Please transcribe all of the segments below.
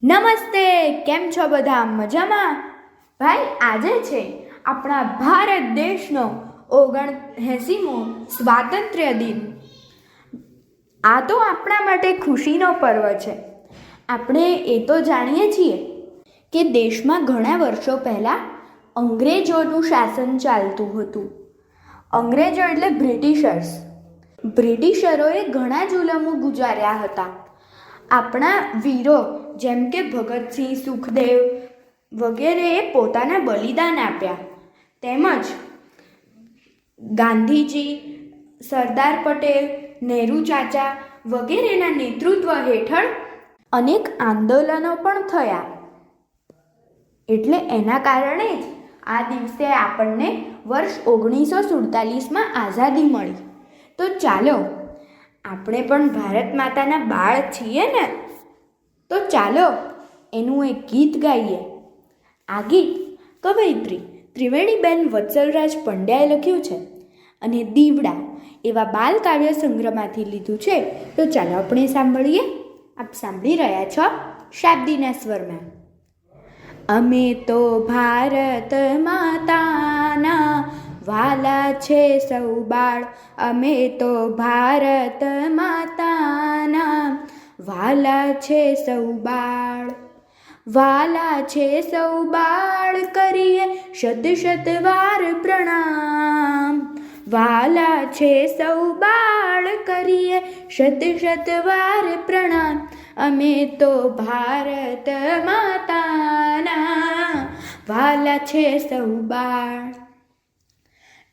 નમસ્તે, કેમ છો બધા? મજામાં? ભાઈ, આજે છે આપણા ભારત દેશનો 79મો સ્વાતંત્ર્ય દિન. આ તો આપણા માટે ખુશીનો પર્વ છે. આપણે એ તો જાણીએ છીએ કે દેશમાં ઘણા વર્ષો પહેલાં અંગ્રેજોનું શાસન ચાલતું હતું. અંગ્રેજો એટલે બ્રિટિશર્સ. બ્રિટિશરોએ ઘણા જુલમો ગુજાર્યા હતા. આપણા વીરો જેમ કે ભગતસિંહ, સુખદેવ વગેરેએ પોતાના બલિદાન આપ્યા. તેમજ ગાંધીજી, સરદાર પટેલ, નહેરુ ચાચા વગેરેના નેતૃત્વ હેઠળ અનેક આંદોલનો પણ થયા. એટલે એના કારણે જ આ દિવસે આપણને વર્ષ 1947માં આઝાદી મળી. તો ચાલો, આપણે પણ ભારત માતાના બાળ છીએ ને, તો ચાલો એનું એક ગીત ગાઈએ. આ ગીત કવયિત્રી ત્રિવેણીબેન વત્સલરાજ પંડ્યાએ લખ્યું છે અને દીવડા એવા બાલ કાવ્ય સંગ્રહમાંથી લીધું છે. તો ચાલો આપણે સાંભળીએ. આપ સાંભળી રહ્યા છો શાબ્દીના સ્વરમાં. અમે તો ભારત માતાના વાલા છે સૌ બાળ, અમે તો ભારત માતાના વાલા છે સૌ બાળ. વાલા છે સૌ બાળ, કરીએ શત શત વાર પ્રણામ. વાલા છે સૌ બાળ, કરીએ શત શત વાર પ્રણામ. અમે તો ભારત માતાના વાલા છે સૌ બાળ.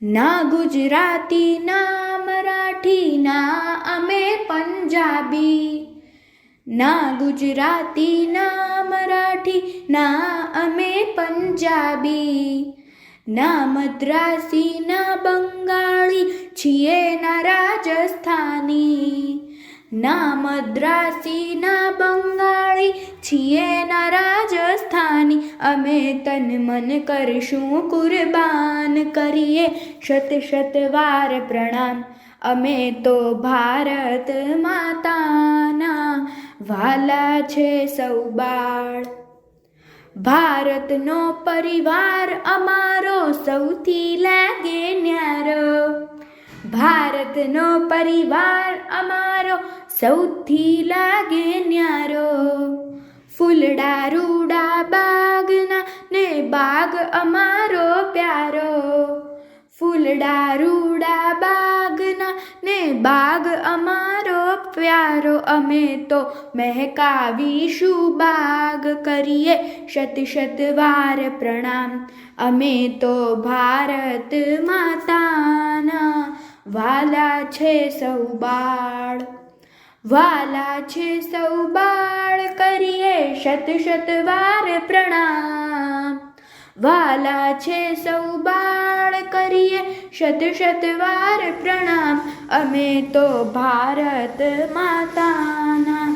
ના ગુજરાતી, ના મરાઠી, ના અમે પંજાબી. ના ગુજરાતી, ના મરાઠી, ના અમે પંજાબી. ના મદ્રાસી, ના બંગાળી, છીએ ના રાજસ્થાની. ના મદ્રાસી, ના બંગાળી, છીએ ના રાજસ્થાની. અમે તન મન કરશું કુરબાન, કરીએ શત શત વાર પ્રણામ. અમે તો ભારત માતાના વાલા છે સૌ બાળ. ભારતનો પરિવાર અમારો સૌથી લાગે ન્યારો. ભારતનો પરિવાર અમારો સૌથી લાગે ન્યારો. ફૂલડા રૂડા બાગના ને બાગ અમારો પ્યારો. ફૂલડા રૂડા બાગના ને બાગ અમારો પ્યારો. અમે તો મહેકાવીશું બાગ, કરીએ શત શત વાર પ્રણામ. અમે તો ભારત માતાના વાલા છે સૌ બાળ. વાલા છે સૌ બાળ, કરીએ શત શત વાર પ્રણામ. વાલા છે સૌ બાળ, કરીએ શત શત વાર પ્રણામ. અમે તો ભારત માતાના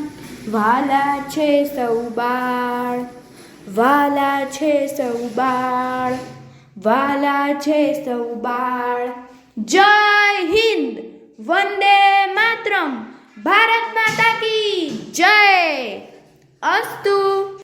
વાલા છે સૌ બાળ. વાલા છે સૌ બાળ. વાલા છે સૌ બાળ. જય હિન્દ, વંદે માતરમ, ભારત માતા કી જય. અસ્તુ.